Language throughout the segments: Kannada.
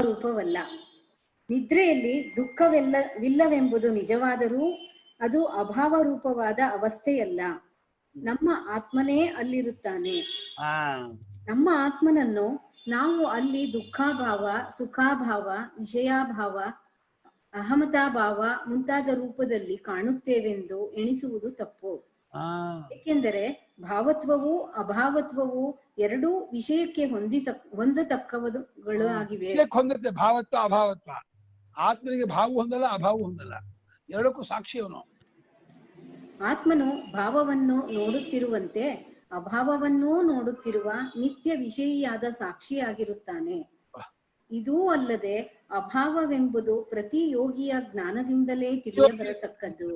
ರೂಪವಲ್ಲ. ನಿದ್ರೆಯಲ್ಲಿ ದುಃಖವಿಲ್ಲವೆಂಬುದು ನಿಜವಾದರೂ ಅದು ಅಭಾವ ರೂಪವಾದ ಅವಸ್ಥೆಯಲ್ಲ. ನಮ್ಮ ಆತ್ಮನೇ ಅಲ್ಲಿರುತ್ತಾನೆ. ನಮ್ಮ ಆತ್ಮನನ್ನು ನಾವು ಅಲ್ಲಿ ದುಃಖಾಭಾವ, ಸುಖಾಭಾವ, ವಿಷಯಾಭಾವ, ಅಹಮತಾಭಾವ ಮುಂತಾದ ರೂಪದಲ್ಲಿ ಕಾಣುತ್ತೇವೆಂದು ಎಣಿಸುವುದು ತಪ್ಪು. ಏಕೆಂದರೆ ಭಾವತ್ವವು ಅಭಾವತ್ವವು ಎರಡೂ ವಿಷಯಕ್ಕೆ ಹೊಂದತಕ್ಕವುಗಳು ಆಗಿವೆ. ಭಾವತ್ವ ಅಭಾವತ್ವ, ಆತ್ಮನಿಗೆ ಭಾವ ಹೊಂದಲ್ಲ, ಅಭಾವ ಹೊಂದಲ್ಲ, ಎರಡಕ್ಕೂ ಸಾಕ್ಷಿಯವನು. ಆತ್ಮನು ಭಾವವನ್ನು ನೋಡುತ್ತಿರುವಂತೆ ಅಭಾವವನ್ನೂ ನೋಡುತ್ತಿರುವ ನಿತ್ಯ ವಿಷಯಿಯಾದ ಸಾಕ್ಷಿಯಾಗಿರುತ್ತಾನೆ. ಇದೂ ಅಲ್ಲದೆ ಅಭಾವವೆಂಬುದು ಪ್ರತಿ ಯೋಗಿಯ ಜ್ಞಾನದಿಂದಲೇ ತಿಳಿಯಬರತಕ್ಕದ್ದು.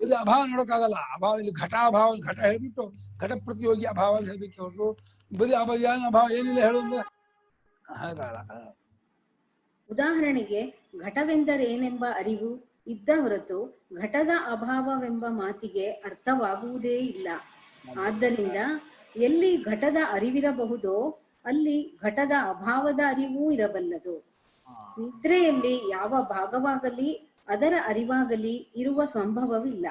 ಇದು ಅಭಾವ ನೋಡಕ್ಕಾಗಲ್ಲ. ಅಭಾವ ಇಲ್ಲಿ ಘಟಾಭಾವ, ಘಟ ಹೇಳ್ಬಿಟ್ಟು ಘಟ ಪ್ರತಿಯೋಗಿ ಅಭಾವ ಹೇಳ್ಬೇಕು ಹೊರತು ಬರೀ ಅಭಾವ ಏನಿಲ್ಲ ಹೇಳೋದು ಹಾಗಲ್ಲ. ಉದಾಹರಣೆಗೆ ಘಟವೆಂದರೇನೆಂಬ ಅರಿವು ಇದ್ದ ಹೊರತು ಘಟದ ಅಭಾವವೆಂಬ ಮಾತಿಗೆ ಅರ್ಥವಾಗುವುದೇ ಇಲ್ಲ. ಆದ್ದರಿಂದ ಎಲ್ಲಿ ಘಟದ ಅರಿವಿರಬಹುದೋ ಅಲ್ಲಿ ಘಟದ ಅಭಾವದ ಅರಿವೂ ಇರಬಲ್ಲದು. ನಿದ್ರೆಯಲ್ಲಿ ಯಾವ ಭಾಗವಾಗಲಿ ಅದರ ಅರಿವಾಗಲಿ ಇರುವ ಸಂಭವವಿಲ್ಲ.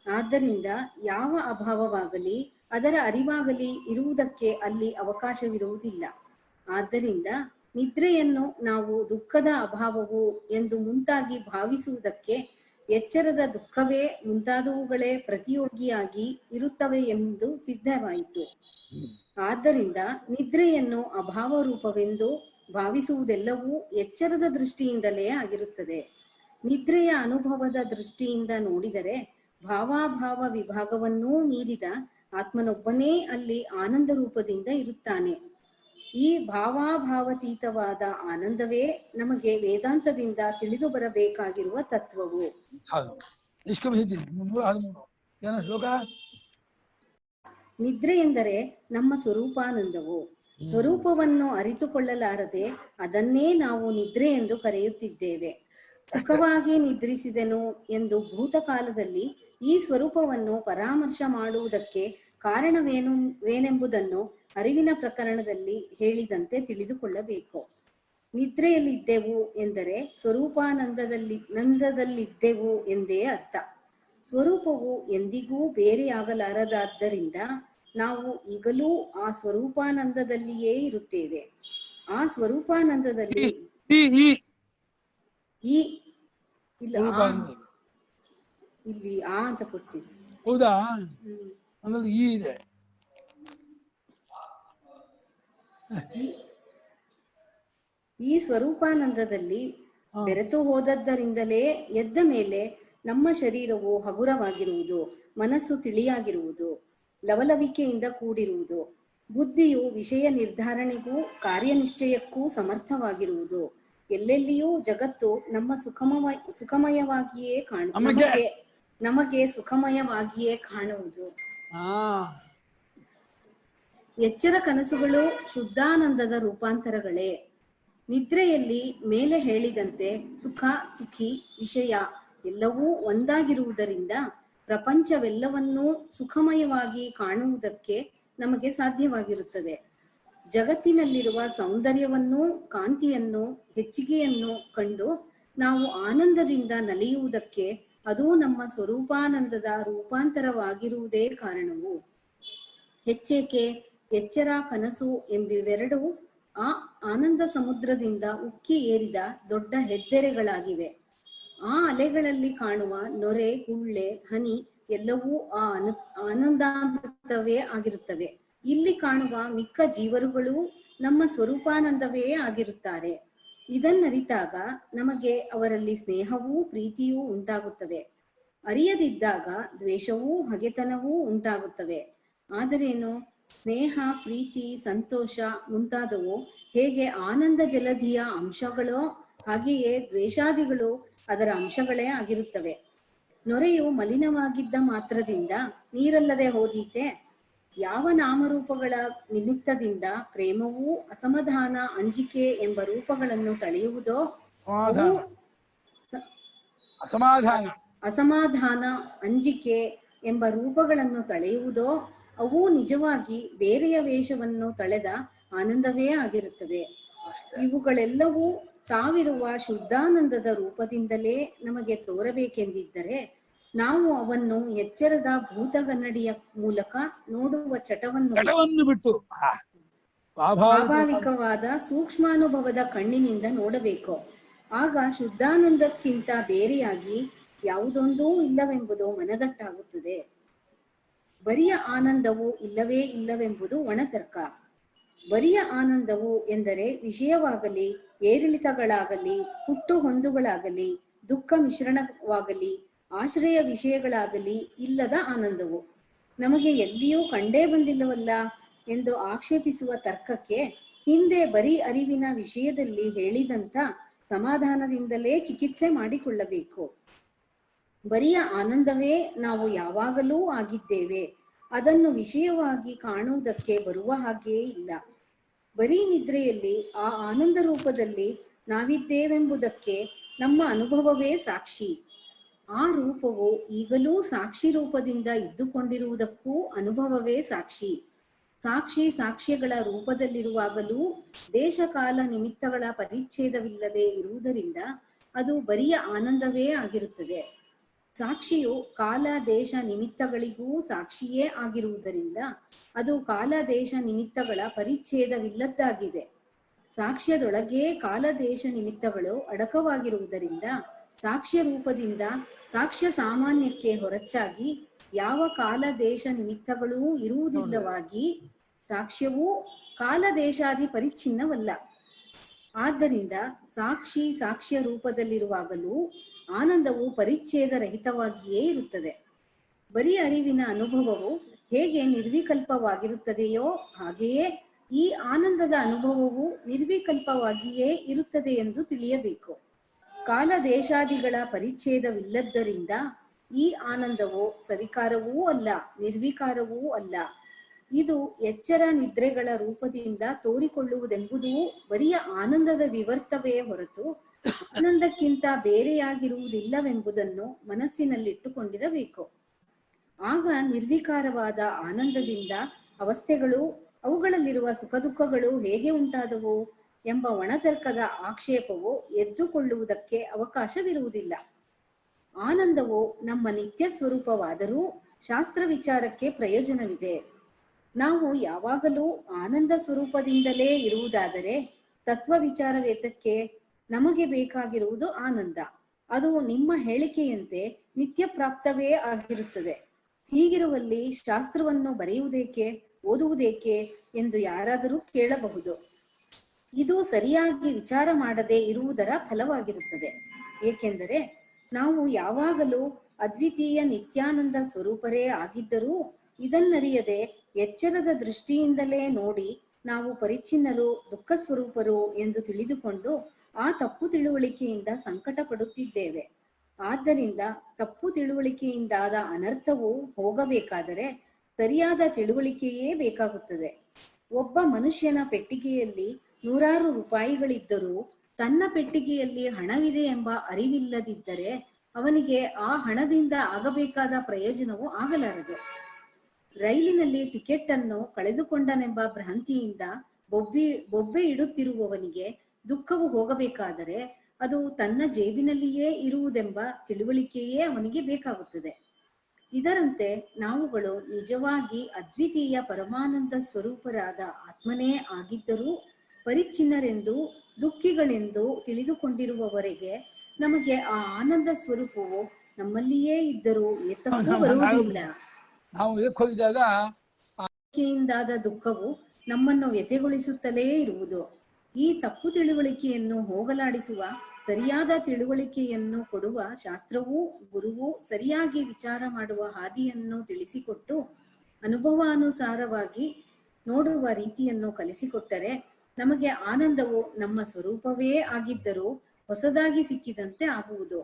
ಆದ್ದರಿಂದ ಯಾವ ಅಭಾವವಾಗಲಿ ಅದರ ಅರಿವಾಗಲಿ ಇರುವುದಕ್ಕೆ ಅಲ್ಲಿ ಅವಕಾಶವಿರುವುದಿಲ್ಲ. ಆದ್ದರಿಂದ ನಿದ್ರೆಯನ್ನು ನಾವು ದುಃಖದ ಅಭಾವವು ಎಂದು ಮುಂತಾಗಿ ಭಾವಿಸುವುದಕ್ಕೆ ಎಚ್ಚರದ ದುಃಖವೇ ಮುಂತಾದವುಗಳೇ ಪ್ರತಿಯೋಗಿಯಾಗಿ ಇರುತ್ತವೆ ಎಂದು ಸಿದ್ಧವಾಯಿತು. ಆದ್ದರಿಂದ ನಿದ್ರೆಯನ್ನು ಅಭಾವ ರೂಪವೆಂದು ಭಾವಿಸುವುದೆಲ್ಲವೂ ಎಚ್ಚರದ ದೃಷ್ಟಿಯಿಂದಲೇ ಆಗಿರುತ್ತದೆ. ನಿದ್ರೆಯ ಅನುಭವದ ದೃಷ್ಟಿಯಿಂದ ನೋಡಿದರೆ ಭಾವಾಭಾವ ವಿಭಾಗವನ್ನೂ ಮೀರಿದ ಆತ್ಮನೊಬ್ಬನೇ ಅಲ್ಲಿ ಆನಂದ ರೂಪದಿಂದ ಇರುತ್ತಾನೆ. ಈ ಭಾವಾಭಾವತೀತವಾದ ಆನಂದವೇ ನಮಗೆ ವೇದಾಂತದಿಂದ ತಿಳಿದು ಬರಬೇಕಾಗಿರುವ ತತ್ವವು. ನಿದ್ರೆ ಎಂದರೆ ನಮ್ಮ ಸ್ವರೂಪಾನಂದವು. ಸ್ವರೂಪವನ್ನು ಅರಿತುಕೊಳ್ಳಲಾರದೆ ಅದನ್ನೇ ನಾವು ನಿದ್ರೆ ಎಂದು ಕರೆಯುತ್ತಿದ್ದೇವೆ. ಸುಖವಾಗಿ ನಿದ್ರಿಸಿದೆನು ಎಂದು ಭೂತಕಾಲದಲ್ಲಿ ಈ ಸ್ವರೂಪವನ್ನು ಪರಾಮರ್ಶ ಮಾಡುವುದಕ್ಕೆ ಕಾರಣವೇನೆಂಬುದನ್ನು ಅರಿವಿನ ಪ್ರಕರಣದಲ್ಲಿ ಹೇಳಿದಂತೆ ತಿಳಿದುಕೊಳ್ಳಬೇಕು. ನಿದ್ರೆಯಲ್ಲಿದ್ದೆವು ಎಂದರೆ ನಂದದಲ್ಲಿದ್ದೆವು ಎಂದೇ ಅರ್ಥ. ಸ್ವರೂಪವು ಎಂದಿಗೂ ಬೇರೆಯಾಗಲಾರದಾದ್ದರಿಂದ ನಾವು ಈಗಲೂ ಆ ಸ್ವರೂಪಾನಂದದಲ್ಲಿಯೇ ಇರುತ್ತೇವೆ. ಆ ಸ್ವರೂಪಾನಂದದಲ್ಲಿ ಇಲ್ಲಿ ಆ ಅಂತ ಕೊಟ್ಟಿದ್ದೆ. ಹೌದಾ? ಈ ಇದೆ. ಈ ಸ್ವರೂಪಾನಂದದಲ್ಲಿ ಬೆರೆತು ಹೋದದ್ದರಿಂದಲೇ ಎದ್ದ ಮೇಲೆ ನಮ್ಮ ಶರೀರವು ಹಗುರವಾಗಿರುವುದು, ಮನಸ್ಸು ತಿಳಿಯಾಗಿರುವುದು, ಲವಲವಿಕೆಯಿಂದ ಕೂಡಿರುವುದು, ಬುದ್ಧಿಯು ವಿಷಯ ನಿರ್ಧಾರಣೆಗೂ ಕಾರ್ಯನಿಶ್ಚಯಕ್ಕೂ ಸಮರ್ಥವಾಗಿರುವುದು, ಎಲ್ಲೆಲ್ಲಿಯೂ ಜಗತ್ತು ನಮ್ಮ ಸುಖಮಯವಾಗಿಯೇ ನಮಗೆ ಸುಖಮಯವಾಗಿಯೇ ಕಾಣುವುದು. ಎಚ್ಚರ ಕನಸುಗಳು ಶುದ್ಧಾನಂದದ ರೂಪಾಂತರಗಳೇ. ನಿದ್ರೆಯಲ್ಲಿ ಮೇಲೆ ಹೇಳಿದಂತೆ ಸುಖ, ಸುಖಿ, ವಿಷಯ ಎಲ್ಲವೂ ಒಂದಾಗಿರುವುದರಿಂದ ಪ್ರಪಂಚವೆಲ್ಲವನ್ನೂ ಸುಖಮಯವಾಗಿ ಕಾಣುವುದಕ್ಕೆ ನಮಗೆ ಸಾಧ್ಯವಾಗಿರುತ್ತದೆ. ಜಗತ್ತಿನಲ್ಲಿರುವ ಸೌಂದರ್ಯವನ್ನೂ ಕಾಂತಿಯನ್ನು ಹೆಚ್ಚಿಗೆಯನ್ನು ಕಂಡು ನಾವು ಆನಂದದಿಂದ ನಲಿಯುವುದಕ್ಕೆ ಅದು ನಮ್ಮ ಸ್ವರೂಪಾನಂದದ ರೂಪಾಂತರವಾಗಿರುವುದೇ ಕಾರಣವು. ಹೆಚ್ಚೇಕೆ ಎಚ್ಚರ, ಕನಸು ಎಂಬಿವೆರಡು ಆ ಆನಂದ ಸಮುದ್ರದಿಂದ ಉಕ್ಕಿ ಏರಿದ ದೊಡ್ಡ ಹೆದ್ದೆರೆಗಳಾಗಿವೆ. ಆ ಅಲೆಗಳಲ್ಲಿ ಕಾಣುವ ನೊರೆ, ಗುಳ್ಳೆ, ಹನಿ ಎಲ್ಲವೂ ಆ ಆನಂದಾಮೃತವೇ ಆಗಿರುತ್ತವೆ. ಇಲ್ಲಿ ಕಾಣುವ ಮಿಕ್ಕ ಜೀವರುಗಳು ನಮ್ಮ ಸ್ವರೂಪಾನಂದವೇ ಆಗಿರುತ್ತಾರೆ. ಇದನ್ನರಿತಾಗ ನಮಗೆ ಅವರಲ್ಲಿ ಸ್ನೇಹವೂ ಪ್ರೀತಿಯೂ ಉಂಟಾಗುತ್ತವೆ. ಅರಿಯದಿದ್ದಾಗ ದ್ವೇಷವೂ ಹಗೆತನವೂ ಉಂಟಾಗುತ್ತವೆ. ಆದರೇನು, ಸ್ನೇಹ, ಪ್ರೀತಿ, ಸಂತೋಷ ಮುಂತಾದವು ಹೇಗೆ ಆನಂದ ಜಲಧಿಯ ಅಂಶಗಳೋ ಹಾಗೆಯೇ ದ್ವೇಷಾದಿಗಳು ಅದರ ಅಂಶಗಳೇ ಆಗಿರುತ್ತವೆ. ನೊರೆಯು ಮಲಿನವಾಗಿದ್ದ ಮಾತ್ರದಿಂದ ನೀರಲ್ಲದೆ ಹೋದೀತೆ? ಯಾವ ನಾಮರೂಪಗಳ ನಿಮಿತ್ತದಿಂದ ಪ್ರೇಮವೂ ಅಸಮಾಧಾನ, ಅಂಜಿಕೆ ಎಂಬ ರೂಪಗಳನ್ನು ತಳೆಯುವುದೋ, ಅಸಮಾಧಾನ, ಅಂಜಿಕೆ ಎಂಬ ರೂಪಗಳನ್ನು ತಳೆಯುವುದೋ ಅವು ನಿಜವಾಗಿ ಬೇರೆಯ ವೇಷವನ್ನು ತಳೆದ ಆನಂದವೇ ಆಗಿರುತ್ತದೆ. ಅಷ್ಟೇ. ಇವುಗಳೆಲ್ಲವೂ ತಾವಿರುವ ಶುದ್ಧಾನಂದದ ರೂಪದಿಂದಲೇ ನಮಗೆ ತೋರಬೇಕೆಂದಿದ್ದರೆ ನಾವು ಅವನ್ನು ಎಚ್ಚರದ ಭೂತಗನ್ನಡಿಯ ಮೂಲಕ ನೋಡುವ ಚಟವನ್ನು ಬಿಟ್ಟು ಸ್ವಾಭಾವಿಕವಾದ ಸೂಕ್ಷ್ಮಾನುಭವದ ಕಣ್ಣಿನಿಂದ ನೋಡಬೇಕು. ಆಗ ಶುದ್ಧಾನಂದಕ್ಕಿಂತ ಬೇರೆಯಾಗಿ ಯಾವುದೊಂದೂ ಇಲ್ಲವೆಂಬುದು ಮನದಟ್ಟಾಗುತ್ತದೆ. ಬರಿಯ ಆನಂದವು ಇಲ್ಲವೇ ಇಲ್ಲವೆಂಬುದು ಒಣತರ್ಕ. ಬರಿಯ ಆನಂದವು ಎಂದರೆ ವಿಷಯವಾಗಲಿ, ಏರಿಳಿತಗಳಾಗಲಿ, ಹುಟ್ಟು ಹೊಂದುಗಳಾಗಲಿ, ದುಃಖ ಮಿಶ್ರಣವಾಗಲಿ, ಆಶ್ರಯ ವಿಷಯಗಳಾಗಲಿ ಇಲ್ಲದ ಆನಂದವು. ನಮಗೆ ಎಲ್ಲಿಯೂ ಕಂಡೇ ಬಂದಿಲ್ಲವಲ್ಲ ಎಂದು ಆಕ್ಷೇಪಿಸುವ ತರ್ಕಕ್ಕೆ ಹಿಂದೆ ಬರೀ ಅರಿವಿನ ವಿಷಯದಲ್ಲಿ ಹೇಳಿದಂಥ ಸಮಾಧಾನದಿಂದಲೇ ಚಿಕಿತ್ಸೆ ಮಾಡಿಕೊಳ್ಳಬೇಕು. ಬರಿಯ ಆನಂದವೇ ನಾವು ಯಾವಾಗಲೂ ಆಗಿದ್ದೇವೆ. ಅದನ್ನು ವಿಷಯವಾಗಿ ಕಾಣುವುದಕ್ಕೆ ಬರುವ ಹಾಗೆಯೇ ಇಲ್ಲ. ಬರೀ ನಿದ್ರೆಯಲ್ಲಿ ಆ ಆನಂದ ರೂಪದಲ್ಲಿ ನಾವಿದ್ದೇವೆಂಬುದಕ್ಕೆ ನಮ್ಮ ಅನುಭವವೇ ಸಾಕ್ಷಿ. ಆ ರೂಪವು ಈಗಲೂ ಸಾಕ್ಷಿ ರೂಪದಿಂದ ಇದ್ದುಕೊಂಡಿರುವುದಕ್ಕೂ ಅನುಭವವೇ ಸಾಕ್ಷಿ. ಸಾಕ್ಷಿ ಸಾಕ್ಷ್ಯಗಳ ರೂಪದಲ್ಲಿರುವಾಗಲೂ ದೇಶಕಾಲ ನಿಮಿತ್ತಗಳ ಪರಿಚ್ಛೇದವಿಲ್ಲದೆ ಇರುವುದರಿಂದ ಅದು ಬರಿಯ ಆನಂದವೇ ಆಗಿರುತ್ತದೆ. ಸಾಕ್ಷಿಯು ಕಾಲ ದೇಶ ನಿಮಿತ್ತಗಳಿಗೂ ಸಾಕ್ಷಿಯೇ ಆಗಿರುವುದರಿಂದ ಅದು ಕಾಲ ದೇಶ ನಿಮಿತ್ತಗಳ ಪರಿಚ್ಛೇದವಿಲ್ಲದ್ದಾಗಿದೆ. ಸಾಕ್ಷ್ಯದೊಳಗೇ ಕಾಲ ದೇಶ ನಿಮಿತ್ತಗಳು ಅಡಕವಾಗಿರುವುದರಿಂದ ಸಾಕ್ಷ್ಯ ರೂಪದಿಂದ ಸಾಕ್ಷ್ಯ ಸಾಮಾನ್ಯಕ್ಕೆ ಹೊರಚಾಗಿ ಯಾವ ಕಾಲ ದೇಶ ನಿಮಿತ್ತಗಳೂ ಇರುವುದಿಲ್ಲವಾಗಿ ಸಾಕ್ಷ್ಯವೂ ಕಾಲ ದೇಶಾದಿ ಪರಿಚ್ಛಿನ್ನವಲ್ಲ. ಆದ್ದರಿಂದ ಸಾಕ್ಷಿ ಸಾಕ್ಷ್ಯ ರೂಪದಲ್ಲಿರುವಾಗಲೂ ಆನಂದವು ಪರಿಚ್ಛೇದ ರಹಿತವಾಗಿಯೇ ಇರುತ್ತದೆ. ಬರೀ ಅರಿವಿನ ಅನುಭವವು ಹೇಗೆ ನಿರ್ವಿಕಲ್ಪವಾಗಿರುತ್ತದೆಯೋ ಹಾಗೆಯೇ ಈ ಆನಂದದ ಅನುಭವವು ನಿರ್ವಿಕಲ್ಪವಾಗಿಯೇ ಇರುತ್ತದೆ ಎಂದು ತಿಳಿಯಬೇಕು. ಕಾಲ ದೇಶಾದಿಗಳ ಪರಿಚ್ಛೇದವಿಲ್ಲದ್ದರಿಂದ ಈ ಆನಂದವು ಸವಿಕಾರವೂ ಅಲ್ಲ, ನಿರ್ವಿಕಾರವೂ ಅಲ್ಲ. ಇದು ಎಚ್ಚರ ನಿದ್ರೆಗಳ ರೂಪದಿಂದ ತೋರಿಕೊಳ್ಳುವುದೆಂಬುದು ಬರಿಯ ಆನಂದದ ವಿವರ್ತವೇ ಹೊರತು ಆನಂದಕ್ಕಿಂತ ಬೇರೆಯಾಗಿರುವುದಿಲ್ಲವೆಂಬುದನ್ನು ಮನಸ್ಸಿನಲ್ಲಿಟ್ಟುಕೊಂಡಿರಬೇಕು. ಆಗ ನಿರ್ವಿಕಾರವಾದ ಆನಂದದಿಂದ ಅವಸ್ಥೆಗಳು, ಅವುಗಳಲ್ಲಿರುವ ಸುಖ ದುಃಖಗಳು ಹೇಗೆ ಉಂಟಾದವು ಎಂಬ ಒಣತರ್ಕದ ಆಕ್ಷೇಪವು ಎದ್ದುಕೊಳ್ಳುವುದಕ್ಕೆ ಅವಕಾಶವಿರುವುದಿಲ್ಲ. ಆನಂದವು ನಮ್ಮ ನಿತ್ಯ ಸ್ವರೂಪವಾದರೂ ಶಾಸ್ತ್ರ ವಿಚಾರಕ್ಕೆ ಪ್ರಯೋಜನವಿದೆ. ನಾವು ಯಾವಾಗಲೂ ಆನಂದ ಸ್ವರೂಪದಿಂದಲೇ ಇರುವುದಾದರೆ ತತ್ವ ವಿಚಾರವೇತಕ್ಕೆ? ನಮಗೆ ಬೇಕಾಗಿರುವುದು ಆನಂದ. ಅದು ನಿಮ್ಮ ಹೇಳಿಕೆಯಂತೆ ನಿತ್ಯ ಪ್ರಾಪ್ತವೇ ಆಗಿರುತ್ತದೆ. ಹೀಗಿರುವಲ್ಲಿ ಶಾಸ್ತ್ರವನ್ನು ಬರೆಯುವುದೇಕೆ, ಓದುವುದೇಕೆ ಎಂದು ಯಾರಾದರೂ ಕೇಳಬಹುದು. ಇದು ಸರಿಯಾಗಿ ವಿಚಾರ ಮಾಡದೆ ಇರುವುದರ ಫಲವಾಗಿರುತ್ತದೆ. ಏಕೆಂದರೆ ನಾವು ಯಾವಾಗಲೂ ಅದ್ವಿತೀಯ ನಿತ್ಯಾನಂದ ಸ್ವರೂಪರೇ ಆಗಿದ್ದರೂ ಇದನ್ನರಿಯದೆ ಎಚ್ಚರದ ದೃಷ್ಟಿಯಿಂದಲೇ ನೋಡಿ ನಾವು ಪರಿಚ್ಛಿನ್ನರು, ದುಃಖ ಸ್ವರೂಪರು ಎಂದು ತಿಳಿದುಕೊಂಡು ಆ ತಪ್ಪು ತಿಳುವಳಿಕೆಯಿಂದ ಸಂಕಟ ಪಡುತ್ತಿದ್ದೇವೆ. ಆದ್ದರಿಂದ ತಪ್ಪು ತಿಳುವಳಿಕೆಯಿಂದಾದ ಅನರ್ಥವು ಹೋಗಬೇಕಾದರೆ ಸರಿಯಾದ ತಿಳುವಳಿಕೆಯೇ ಬೇಕಾಗುತ್ತದೆ. ಒಬ್ಬ ಮನುಷ್ಯನ ಪೆಟ್ಟಿಗೆಯಲ್ಲಿ 100 ರೂಪಾಯಿಗಳಿದ್ದರೂ ತನ್ನ ಪೆಟ್ಟಿಗೆಯಲ್ಲಿ ಹಣವಿದೆ ಎಂಬ ಅರಿವಿಲ್ಲದಿದ್ದರೆ ಅವನಿಗೆ ಆ ಹಣದಿಂದ ಆಗಬೇಕಾದ ಪ್ರಯೋಜನವೂ ಆಗಲಾರದು. ರೈಲಿನಲ್ಲಿ ಟಿಕೆಟ್ ಅನ್ನು ಕಳೆದುಕೊಂಡನೆಂಬ ಭ್ರಾಂತಿಯಿಂದ ಬೊಬ್ಬೆ ಇಡುತ್ತಿರುವವನಿಗೆ ದುಃಖವು ಹೋಗಬೇಕಾದರೆ ಅದು ತನ್ನ ಜೇಬಿನಲ್ಲಿಯೇ ಇರುವುದೆಂಬ ತಿಳುವಳಿಕೆಯೇ ಅವನಿಗೆ ಬೇಕಾಗುತ್ತದೆ. ಇದರಂತೆ ನಾವುಗಳು ನಿಜವಾಗಿ ಅದ್ವಿತೀಯ ಪರಮಾನಂದ ಸ್ವರೂಪರಾದ ಆತ್ಮನೇ ಆಗಿದ್ದರೂ ಪರಿಚ್ಛಿನ್ನರೆಂದು, ದುಃಖಿಗಳೆಂದು ತಿಳಿದುಕೊಂಡಿರುವವರೆಗೆ ನಮಗೆ ಆ ಆನಂದ ಸ್ವರೂಪವು ನಮ್ಮಲ್ಲಿಯೇ ಇದ್ದರೂ ಏತಕ್ಕೂ ಬರುವುದಿಲ್ಲ. ದಾದ ದುಃಖವು ನಮ್ಮನ್ನು ವ್ಯಥೆಗೊಳಿಸುತ್ತಲೇ ಇರುವುದು. ಈ ತಪ್ಪು ತಿಳುವಳಿಕೆಯನ್ನು ಹೋಗಲಾಡಿಸುವ ಸರಿಯಾದ ತಿಳುವಳಿಕೆಯನ್ನು ಕೊಡುವ ಶಾಸ್ತ್ರವೂ ಗುರುವು ಸರಿಯಾಗಿ ವಿಚಾರ ಮಾಡುವ ಹಾದಿಯನ್ನು ತಿಳಿಸಿಕೊಟ್ಟು ಅನುಭವಾನುಸಾರವಾಗಿ ನೋಡುವ ರೀತಿಯನ್ನು ಕಲಿಸಿಕೊಟ್ಟರೆ ನಮಗೆ ಆನಂದವು ನಮ್ಮ ಸ್ವರೂಪವೇ ಆಗಿದ್ದರೂ ಹೊಸದಾಗಿ ಸಿಕ್ಕಿದಂತೆ ಆಗುವುದು.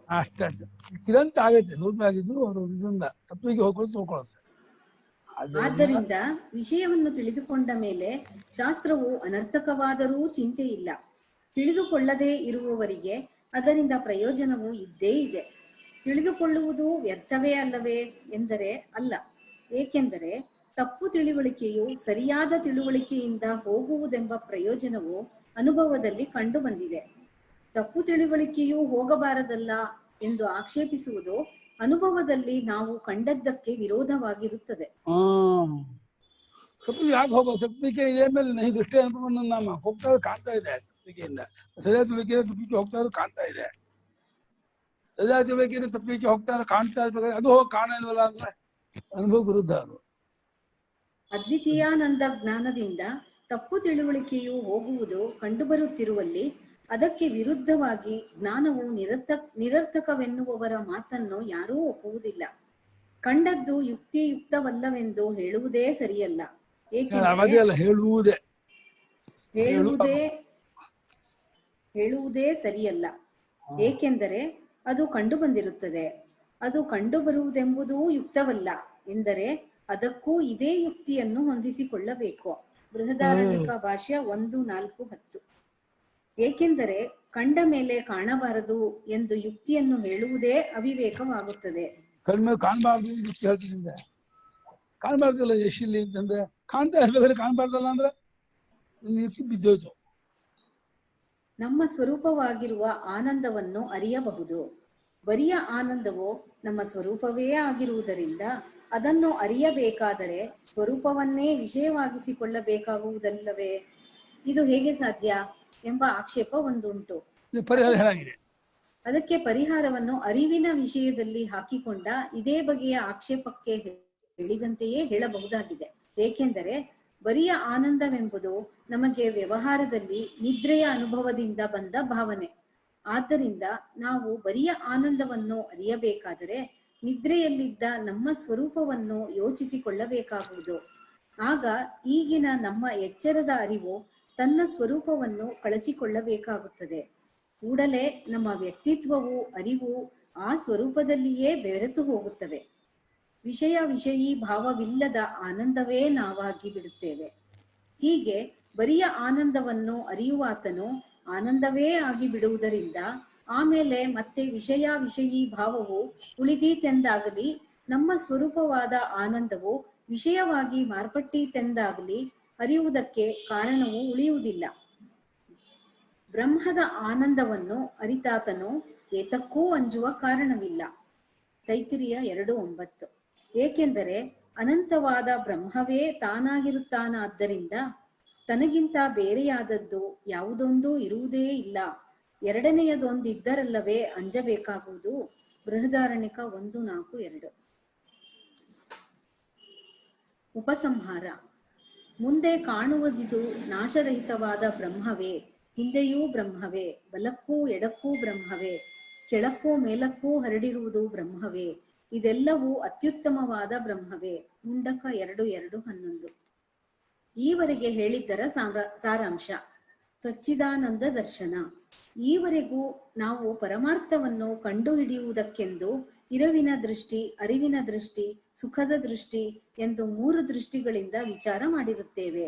ಸಿಕ್ಕಿದಂತೆ ಆಗುತ್ತೆ, ಸ್ವರೂಪ ಆಗಿದ್ರು ಅವರು ಇದರಿಂದ ತಪ್ಪಿಗೆ ಹೋಗ್ಕೊಳ್ಳುತ್ತೆ. ಆದ್ದರಿಂದ ವಿಷಯವನ್ನು ತಿಳಿದುಕೊಂಡ ಮೇಲೆ ಶಾಸ್ತ್ರವು ಅನರ್ಥಕವಾದರೂ ಚಿಂತೆ ಇಲ್ಲ. ತಿಳಿದುಕೊಳ್ಳದೇ ಇರುವವರಿಗೆ ಅದರಿಂದ ಪ್ರಯೋಜನವೂ ಇದ್ದೇ ಇದೆ. ತಿಳಿದುಕೊಳ್ಳುವುದು ವ್ಯರ್ಥವೇ ಅಲ್ಲವೇ ಎಂದರೆ ಅಲ್ಲ. ಏಕೆಂದರೆ ತಪ್ಪು ತಿಳುವಳಿಕೆಯು ಸರಿಯಾದ ತಿಳುವಳಿಕೆಯಿಂದ ಹೋಗುವುದೆಂಬ ಪ್ರಯೋಜನವು ಅನುಭವದಲ್ಲಿ ಕಂಡುಬಂದಿದೆ. ತಪ್ಪು ತಿಳುವಳಿಕೆಯೂ ಹೋಗಬಾರದಲ್ಲ ಎಂದು ಆಕ್ಷೇಪಿಸುವುದು ಅನುಭವದಲ್ಲಿ ನಾವು ಕಂಡದ್ದಕ್ಕೆ ವಿರೋಧವಾಗಿರುತ್ತದೆ. ತಪ್ಪು ಯಾಕೆ ಹೋಗೋ ತಪ್ಪಿಕೆ ಇದೇ ಮೇಲೆ ನಹಿ ದೃಷ್ಟಿ ಅನುಭವವನ್ನು ನಮ್ಮ ಹೋಗ್ತಾ ಕಾಣ್ತಾ ಇದೆ. ತಪ್ಪಿಕೆಯಿಂದ ಸರಿಯಾದ ತಿಳುವಳಿಕೆಯಿಂದ ತಪ್ಪಿಕೆ ಹೋಗ್ತಾ ಇರೋದು ಕಾಣ್ತಾ ಇದೆ. ಸರಿಯಾದ ತಿಳುವಳಿಕೆಯಿಂದ ತಪ್ಪಿಕೆ ಹೋಗ್ತಾ ಕಾಣ್ತಾ ಇರ್ಬೇಕಾದ್ರೆ ಅದು ಹೋಗಿ ಕಾಣ ಇಲ್ವಲ್ಲ ಅಂದ್ರೆ ಅನುಭವ ವಿರುದ್ಧ ಅದು. ಅದ್ವಿತೀಯಾನಂದ ಜ್ಞಾನದಿಂದ ತಪ್ಪು ತಿಳುವಳಿಕೆಯು ಹೋಗುವುದು ಕಂಡುಬರುತ್ತಿರುವಲ್ಲಿ ಅದಕ್ಕೆ ವಿರುದ್ಧವಾಗಿ ಜ್ಞಾನವು ನಿರರ್ಥಕವೆನ್ನುವವರ ಮಾತನ್ನು ಯಾರೂ ಒಪ್ಪುವುದಿಲ್ಲ. ಕಂಡದ್ದು ಯುಕ್ತಿಯುಕ್ತವಲ್ಲವೆಂದು ಹೇಳುವುದೇ ಸರಿಯಲ್ಲ. ಹೇಳುವುದೇ ಸರಿಯಲ್ಲ. ಏಕೆಂದರೆ ಅದು ಕಂಡು ಬಂದಿರುತ್ತದೆ. ಅದು ಕಂಡು ಬರುವುದೆಂಬುದೂ ಯುಕ್ತವಲ್ಲ ಎಂದರೆ ಅದಕ್ಕೂ ಇದೇ ಯುಕ್ತಿಯನ್ನು ಹೊಂದಿಸಿಕೊಳ್ಳಬೇಕು. ಬೃಹದಾರಣ್ಯಕ ಭಾಷ್ಯ 1:4-10. ಏಕೆಂದರೆ ಕಂಡ ಮೇಲೆ ಕಾಣಬಾರದು ಎಂದು ಯುಕ್ತಿಯನ್ನು ಹೇಳುವುದೇ ಅವಿವೇಕವಾಗುತ್ತದೆ. ಕಡಿಮೆ ಕಾಣಬಾರ್ದು ಹೇಳ್ತಿದ್ದ ಕಾಣಬಾರ್ದಲ್ಲ ಯಶಿಲ್ಲಿ ಅಂತಂದ್ರೆ ಕಾಣ್ತಾ ಇರ್ಬೇಕಾದ್ರೆ ಕಾಣಬಾರ್ದಲ್ಲ ಅಂದ್ರೆ ಯುಕ್ತಿ ಬಿದ್ದೋಯ್ತು. ನಮ್ಮ ಸ್ವರೂಪವಾಗಿರುವ ಆನಂದವನ್ನು ಅರಿಯಬಹುದು. ಬರಿಯ ಆನಂದವು ನಮ್ಮ ಸ್ವರೂಪವೇ ಆಗಿರುವುದರಿಂದ ಅದನ್ನು ಅರಿಯಬೇಕಾದರೆ ಸ್ವರೂಪವನ್ನೇ ವಿಷಯವಾಗಿಸಿಕೊಳ್ಳಬೇಕಾಗುವುದಲ್ಲವೇ? ಇದು ಹೇಗೆ ಸಾಧ್ಯ ಎಂಬ ಆಕ್ಷೇಪ ಒಂದುಂಟು. ಅದಕ್ಕೆ ಪರಿಹಾರವನ್ನು ಅರಿವಿನ ವಿಷಯದಲ್ಲಿ ಹಾಕಿಕೊಂಡ ಇದೇ ಬಗೆಯ ಆಕ್ಷೇಪಕ್ಕೆ ಹೇಳಿದಂತೆಯೇ ಹೇಳಬಹುದಾಗಿದೆ. ಏಕೆಂದರೆ ಬರಿಯ ಆನಂದವೆಂಬುದು ನಮಗೆ ವ್ಯವಹಾರದಲ್ಲಿ ನಿದ್ರೆಯ ಅನುಭವದಿಂದ ಬಂದ ಭಾವನೆ. ಆದ್ದರಿಂದ ನಾವು ಬರಿಯ ಆನಂದವನ್ನು ಅರಿಯಬೇಕಾದರೆ ನಿದ್ರೆಯಲ್ಲಿದ್ದ ನಮ್ಮ ಸ್ವರೂಪವನ್ನು ಯೋಚಿಸಿಕೊಳ್ಳಬೇಕಾಗುವುದು. ಆಗ ಈಗಿನ ನಮ್ಮ ಎಚ್ಚರದ ಅರಿವು ತನ್ನ ಸ್ವರೂಪವನ್ನು ಕಳಚಿಕೊಳ್ಳಬೇಕಾಗುತ್ತದೆ. ಕೂಡಲೇ ನಮ್ಮ ವ್ಯಕ್ತಿತ್ವವು ಅರಿವು ಆ ಸ್ವರೂಪದಲ್ಲಿಯೇ ಬೆರೆತು ಹೋಗುತ್ತವೆ. ವಿಷಯೀ ಭಾವವಿಲ್ಲದ ಆನಂದವೇ ನಾವಾಗಿ ಬಿಡುತ್ತೇವೆ. ಹೀಗೆ ಬರಿಯ ಆನಂದವನ್ನು ಅರಿಯುವಾತನು ಆನಂದವೇ ಆಗಿ ಬಿಡುವುದರಿಂದ ಆಮೇಲೆ ಮತ್ತೆ ವಿಷಯೀ ಭಾವವು ಉಳಿದೀತೆಂದಾಗಲಿ ನಮ್ಮ ಸ್ವರೂಪವಾದ ಆನಂದವು ವಿಷಯವಾಗಿ ಮಾರ್ಪಟ್ಟೀತೆಂದಾಗಲಿ ಅರಿಯುವುದಕ್ಕೆ ಕಾರಣವು ಉಳಿಯುವುದಿಲ್ಲ. ಬ್ರಹ್ಮದ ಆನಂದವನ್ನು ಅರಿತಾತನು ಏತಕ್ಕೂ ಅಂಜುವ ಕಾರಣವಿಲ್ಲ. ತೈತ್ತಿರೀಯ 2:9. ಏಕೆಂದರೆ ಅನಂತವಾದ ಬ್ರಹ್ಮವೇ ತಾನಾಗಿರುತ್ತಾನಾದ್ದರಿಂದ ತನಗಿಂತ ಬೇರೆಯಾದದ್ದು ಯಾವುದೊಂದು ಇರುವುದೇ ಇಲ್ಲ. ಎರಡನೆಯದೊಂದಿದ್ದರಲ್ಲವೇ ಅಂಜಬೇಕಾಗುವುದು. ಬೃಹದಾರಣ್ಯಕ 1:4-2. ಉಪಸಂಹಾರ. ಮುಂದೆ ಕಾಣುವುದಿದು ನಾಶರಹಿತವಾದ ಬ್ರಹ್ಮವೇ, ಹಿಂದೆಯೂ ಬ್ರಹ್ಮವೇ, ಬಲಕ್ಕೂ ಎಡಕ್ಕೂ ಬ್ರಹ್ಮವೇ, ಕೆಳಕ್ಕೂ ಮೇಲಕ್ಕೂ ಹರಡಿರುವುದು ಬ್ರಹ್ಮವೇ, ಇದೆಲ್ಲವೂ ಅತ್ಯುತ್ತಮವಾದ ಬ್ರಹ್ಮವೇ. ಮುಂಡಕ 2:2-11. ಈವರೆಗೆ ಹೇಳಿದ್ದರ ಸಾರಾಂಶ. ಸಚ್ಚಿದಾನಂದ ದರ್ಶನ. ಈವರೆಗೂ ನಾವು ಪರಮಾರ್ಥವನ್ನು ಕಂಡುಹಿಡಿಯುವುದಕ್ಕೆಂದು ಇರವಿನ ದೃಷ್ಟಿ, ಅರಿವಿನ ದೃಷ್ಟಿ, ಸುಖದ ದೃಷ್ಟಿ ಎಂದು 3 ದೃಷ್ಟಿಗಳಿಂದ ವಿಚಾರ ಮಾಡಿರುತ್ತೇವೆ.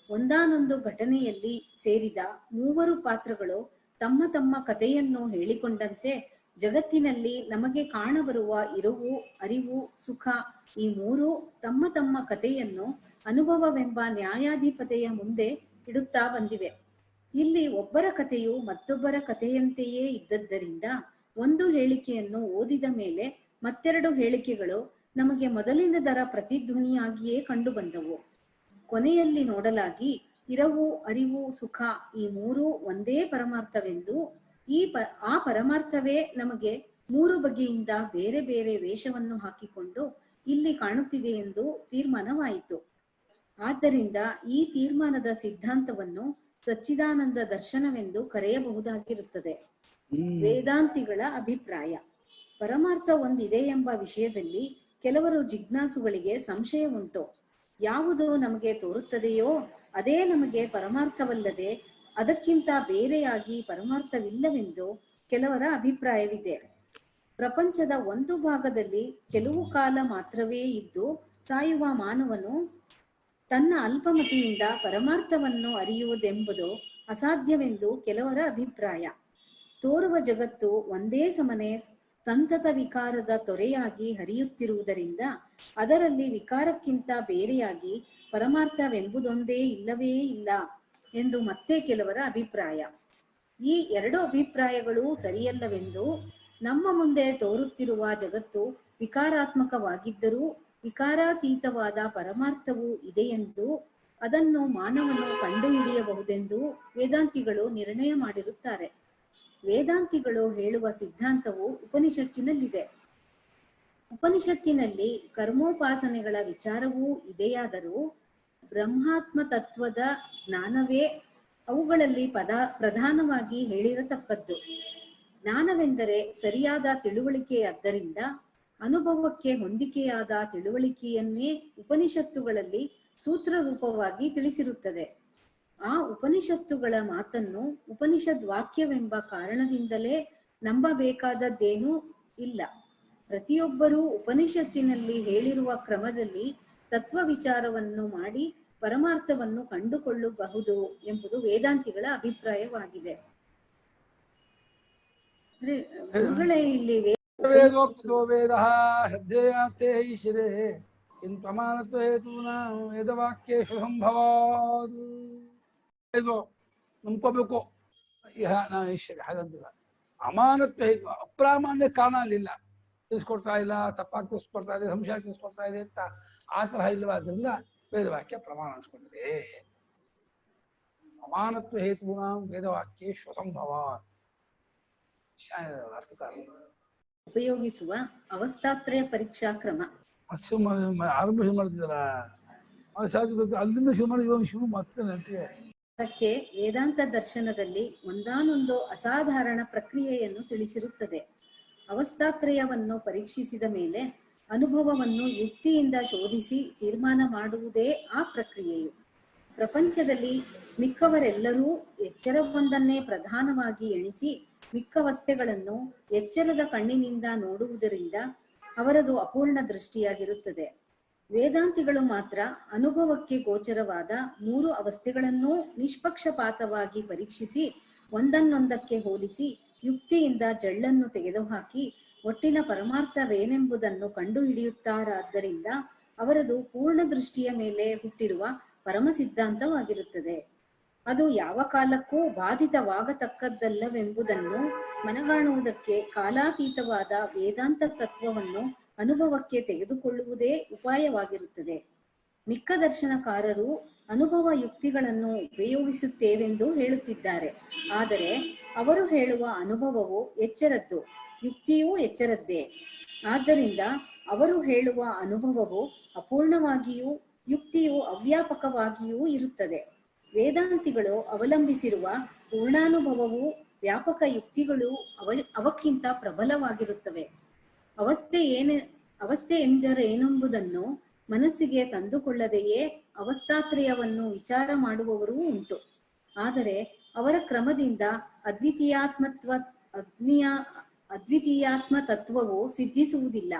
ಒಂದಾನೊಂದು ಘಟನೆಯಲ್ಲಿ ಸೇರಿದ 3 ಪಾತ್ರಗಳು ತಮ್ಮ ತಮ್ಮ ಕಥೆಯನ್ನು ಹೇಳಿಕೊಂಡಂತೆ ಜಗತ್ತಿನಲ್ಲಿ ನಮಗೆ ಕಾಣಬರುವ ಇರುವು, ಅರಿವು, ಸುಖ ಈ 3 ತಮ್ಮ ತಮ್ಮ ಕಥೆಯನ್ನು ಅನುಭವವೆಂಬ ನ್ಯಾಯಾಧಿಪತೆಯ ಮುಂದೆ ಇಡುತ್ತಾ ಬಂದಿವೆ. ಇಲ್ಲಿ ಒಬ್ಬರ ಕಥೆಯು ಮತ್ತೊಬ್ಬರ ಕಥೆಯಂತೆಯೇ ಇದ್ದದ್ದರಿಂದ ಒಂದು ಹೇಳಿಕೆಯನ್ನು ಓದಿದ ಮೇಲೆ ಮತ್ತೆರಡು ಹೇಳಿಕೆಗಳು ನಮಗೆ ಮೊದಲಿನದರ ಪ್ರತಿಧ್ವನಿಯಾಗಿಯೇ ಕಂಡು ಬಂದವು. ಕೊನೆಯಲ್ಲಿ ನೋಡಲಾಗಿ ಇರವು, ಅರಿವು, ಸುಖ ಈ 3 ಒಂದೇ ಪರಮಾರ್ಥವೆಂದು ಆ ಪರಮಾರ್ಥವೇ ನಮಗೆ 3 ಬಗೆಯಿಂದ ಬೇರೆ ಬೇರೆ ವೇಷವನ್ನು ಹಾಕಿಕೊಂಡು ಇಲ್ಲಿ ಕಾಣುತ್ತಿದೆ ಎಂದು ತೀರ್ಮಾನವಾಯಿತು. ಆದ್ದರಿಂದ ಈ ತೀರ್ಮಾನದ ಸಿದ್ಧಾಂತವನ್ನು ಸಚ್ಚಿದಾನಂದ ದರ್ಶನವೆಂದು ಕರೆಯಬಹುದಾಗಿರುತ್ತದೆ. ವೇದಾಂತಿಗಳ ಅಭಿಪ್ರಾಯ. ಪರಮಾರ್ಥ ಒಂದಿದೆ ಎಂಬ ವಿಷಯದಲ್ಲಿ ಕೆಲವರು ಜಿಜ್ಞಾಸುಗಳಿಗೆ ಸಂಶಯ ಉಂಟು. ಯಾವುದು ನಮಗೆ ತೋರುತ್ತದೆಯೋ ಅದೇ ನಮಗೆ ಪರಮಾರ್ಥವಲ್ಲದೆ ಅದಕ್ಕಿಂತ ಬೇರೆಯಾಗಿ ಪರಮಾರ್ಥವಿಲ್ಲವೆಂದು ಕೆಲವರ ಅಭಿಪ್ರಾಯವಿದೆ. ಪ್ರಪಂಚದ ಒಂದು ಭಾಗದಲ್ಲಿ ಕೆಲವು ಕಾಲ ಮಾತ್ರವೇ ಇದ್ದು ಸಾಯುವ ಮಾನವನು ತನ್ನ ಅಲ್ಪಮತಿಯಿಂದ ಪರಮಾರ್ಥವನ್ನು ಅರಿಯುವುದೆಂಬುದು ಅಸಾಧ್ಯವೆಂದು ಕೆಲವರ ಅಭಿಪ್ರಾಯ. ತೋರುವ ಜಗತ್ತು ಒಂದೇ ಸಮನೆ ಸಂತತ ವಿಕಾರದ ತೊರೆಯಾಗಿ ಹರಿಯುತ್ತಿರುವುದರಿಂದ ಅದರಲ್ಲಿ ವಿಕಾರಕ್ಕಿಂತ ಬೇರೆಯಾಗಿ ಪರಮಾರ್ಥವೆಂಬುದೊಂದೇ ಇಲ್ಲವೇ ಇಲ್ಲ ಎಂದು ಮತ್ತೆ ಕೆಲವರ ಅಭಿಪ್ರಾಯ. ಈ ಎರಡು ಅಭಿಪ್ರಾಯಗಳು ಸರಿಯಲ್ಲವೆಂದು, ನಮ್ಮ ಮುಂದೆ ತೋರುತ್ತಿರುವ ಜಗತ್ತು ವಿಕಾರಾತ್ಮಕವಾಗಿದ್ದರೂ ವಿಕಾರಾತೀತವಾದ ಪರಮಾರ್ಥವು ಇದೆಯೆಂದು, ಅದನ್ನು ಮಾನವನು ಕಂಡುಹಿಡಿಯಬಹುದೆಂದು ವೇದಾಂತಿಗಳು ನಿರ್ಣಯ ಮಾಡಿರುತ್ತಾರೆ. ವೇದಾಂತಿಗಳು ಹೇಳುವ ಸಿದ್ಧಾಂತವು ಉಪನಿಷತ್ತಿನಲ್ಲಿದೆ. ಉಪನಿಷತ್ತಿನಲ್ಲಿ ಕರ್ಮೋಪಾಸನೆಗಳ ವಿಚಾರವೂ ಇದೆಯಾದರೂ ಬ್ರಹ್ಮಾತ್ಮ ತತ್ವದ ಜ್ಞಾನವೇ ಅವುಗಳಲ್ಲಿ ಪ್ರಧಾನವಾಗಿ ಹೇಳಿರತಕ್ಕದ್ದು. ಜ್ಞಾನವೆಂದರೆ ಸರಿಯಾದ ತಿಳುವಳಿಕೆಯಾದ್ದರಿಂದ ಅನುಭವಕ್ಕೆ ಹೊಂದಿಕೆಯಾದ ತಿಳುವಳಿಕೆಯನ್ನೇ ಉಪನಿಷತ್ತುಗಳಲ್ಲಿ ಸೂತ್ರ ರೂಪವಾಗಿ ತಿಳಿಸಿರುತ್ತದೆ. ಆ ಉಪನಿಷತ್ತುಗಳ ಮಾತನ್ನು ಉಪನಿಷದ್ ವಾಕ್ಯವೆಂಬ ಕಾರಣದಿಂದಲೇ ನಂಬಬೇಕಾದದ್ದೇನೂ ಇಲ್ಲ. ಪ್ರತಿಯೊಬ್ಬರೂ ಉಪನಿಷತ್ತಿನಲ್ಲಿ ಹೇಳಿರುವ ಕ್ರಮದಲ್ಲಿ ತತ್ವ ವಿಚಾರವನ್ನು ಮಾಡಿ ಪರಮಾರ್ಥವನ್ನು ಕಂಡುಕೊಳ್ಳಬಹುದು ಎಂಬುದು ವೇದಾಂತಿಗಳ ಅಭಿಪ್ರಾಯವಾಗಿದೆ. ಇಲ್ಲಿ ಶ್ರದ್ಧೆಯಾರ್ಥೇ ಈಶ್ವರೇ ಇಂತ್ವಮಾನತ್ವ ಹೇತೂನಾ ವೇದವಾಕ್ಯೇಷು ಸಂಭವಾತ್. ಇದು ನಂಬ್ಕೋಬೇಕು, ಈಶ್ವರ ಹಾಗಂತಿಲ್ಲ. ಅಮಾನತ್ವ ಹೇತು, ಅಪ್ರಾಮಾಣ್ಯ ಕಾರಣ ಅಲ್ಲಿಲ್ಲ. ತಿಳಿಸ್ಕೊಡ್ತಾ ಇಲ್ಲ, ತಪ್ಪಾಗಿ ತಿಳಿಸ್ಕೊಡ್ತಾ ಇದೆ, ಸಂಶಯ ತಿಳಿಸ್ಕೊಡ್ತಾ ಇದೆ ಅಂತ ಆ ತರಹ ಇಲ್ಲವಾದ್ರಿಂದ ವೇದವಾಕ್ಯ ಪ್ರಮಾಣ ಅನ್ಸ್ಕೊಂಡಿದೆ. ಅಮಾನತ್ವ ಹೇತೂನಾ ವೇದವಾಕ್ಯೇಷು ಸಂಭವಾತ್. ಅರ್ಥಕಾರ ಉಪಯೋಗಿಸುವ ಅವಸ್ಥಾತ್ರಯ ಪರೀಕ್ಷಾ ಕ್ರಮ ಆರಂಭ ಶುರು ಮಾಡ್ತಿದಾರ, ಅಲ್ಲಿಂದ ಶುರು ಮಾಡಿ ಶುರು ಮತ್ತೆ ಅದಕ್ಕೆ ವೇದಾಂತ ದರ್ಶನದಲ್ಲಿ ಒಂದಾನೊಂದು ಅಸಾಧಾರಣ ಪ್ರಕ್ರಿಯೆಯನ್ನು ತಿಳಿಸಿರುತ್ತದೆ. ಅವಸ್ಥಾತ್ರಯವನ್ನು ಪರೀಕ್ಷಿಸಿದ ಮೇಲೆ ಅನುಭವವನ್ನು ಯುಕ್ತಿಯಿಂದ ಶೋಧಿಸಿ ತೀರ್ಮಾನ ಮಾಡುವುದೇ ಆ ಪ್ರಕ್ರಿಯೆಯು. ಪ್ರಪಂಚದಲ್ಲಿ ಮಿಕ್ಕವರೆಲ್ಲರೂ ಎಚ್ಚರವೊಂದನ್ನೇ ಪ್ರಧಾನವಾಗಿ ಎಣಿಸಿ ಮಿಕ್ಕವಸ್ಥೆಗಳನ್ನು ಎಚ್ಚರದ ಕಣ್ಣಿನಿಂದ ನೋಡುವುದರಿಂದ ಅವರದು ಅಪೂರ್ಣ ದೃಷ್ಟಿಯಾಗಿರುತ್ತದೆ. ವೇದಾಂತಿಗಳು ಮಾತ್ರ ಅನುಭವಕ್ಕೆ ಗೋಚರವಾದ ಮೂರು ಅವಸ್ಥೆಗಳನ್ನೂ ನಿಷ್ಪಕ್ಷಪಾತವಾಗಿ ಪರೀಕ್ಷಿಸಿ ಒಂದನ್ನೊಂದಕ್ಕೆ ಹೋಲಿಸಿ ಯುಕ್ತಿಯಿಂದ ಜಳ್ಳನ್ನು ತೆಗೆದುಹಾಕಿ ಒಟ್ಟಿನ ಪರಮಾರ್ಥವೇನೆಂಬುದನ್ನು ಕಂಡುಹಿಡಿಯುತ್ತಾರಾದ್ದರಿಂದ ಅವರದು ಪೂರ್ಣ ದೃಷ್ಟಿಯ ಮೇಲೆ ಹುಟ್ಟಿರುವ ಪರಮ ಸಿದ್ಧಾಂತವಾಗಿರುತ್ತದೆ. ಅದು ಯಾವ ಕಾಲಕ್ಕೂ ಬಾಧಿತವಾಗತಕ್ಕದ್ದಲ್ಲವೆಂಬುದನ್ನು ಮನಗಾಣುವುದಕ್ಕೆ ಕಾಲಾತೀತವಾದ ವೇದಾಂತ ತತ್ವವನ್ನು ಅನುಭವಕ್ಕೆ ತೆಗೆದುಕೊಳ್ಳುವುದೇ ಉಪಾಯವಾಗಿರುತ್ತದೆ. ಮಿಕ್ಕ ದರ್ಶನಕಾರರು ಅನುಭವ ಯುಕ್ತಿಗಳನ್ನು ಉಪಯೋಗಿಸುತ್ತೇವೆಂದು ಹೇಳುತ್ತಿದ್ದಾರೆ. ಆದರೆ ಅವರು ಹೇಳುವ ಅನುಭವವು ಎಚ್ಚರದ್ದು, ಯುಕ್ತಿಯೂ ಎಚ್ಚರದ್ದೇ. ಆದ್ದರಿಂದ ಅವರು ಹೇಳುವ ಅನುಭವವು ಅಪೂರ್ಣವಾಗಿಯೂ ಯುಕ್ತಿಯು ಅವ್ಯಾಪಕವಾಗಿಯೂ ಇರುತ್ತದೆ. ವೇದಾಂತಿಗಳು ಅವಲಂಬಿಸಿರುವ ಪೂರ್ಣಾನುಭವವು ವ್ಯಾಪಕ ಯುಕ್ತಿಗಳು ಅವಕ್ಕಿಂತ ಪ್ರಬಲವಾಗಿರುತ್ತವೆ. ಅವಸ್ಥೆ ಎಂದರೇನೆಂಬುದನ್ನು ಮನಸ್ಸಿಗೆ ತಂದುಕೊಳ್ಳದೆಯೇ ಅವಸ್ಥಾತ್ರಯವನ್ನು ವಿಚಾರ ಮಾಡುವವರೂ ಉಂಟು. ಆದರೆ ಅವರ ಕ್ರಮದಿಂದ ಅದ್ವಿತೀಯಾತ್ಮ ತತ್ವವು ಸಿದ್ಧಿಸುವುದಿಲ್ಲ.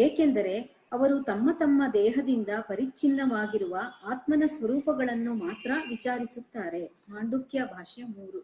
ಏಕೆಂದರೆ ಅವರು ತಮ್ಮ ತಮ್ಮ ದೇಹದಿಂದ ಪರಿಚ್ಛಿನ್ನವಾಗಿರುವ ಆತ್ಮನ ಸ್ವರೂಪಗಳನ್ನು ಮಾತ್ರ ವಿಚಾರಿಸುತ್ತಾರೆ. ಮಾಂಡುಕ್ಯ ಭಾಷ್ಯ 3.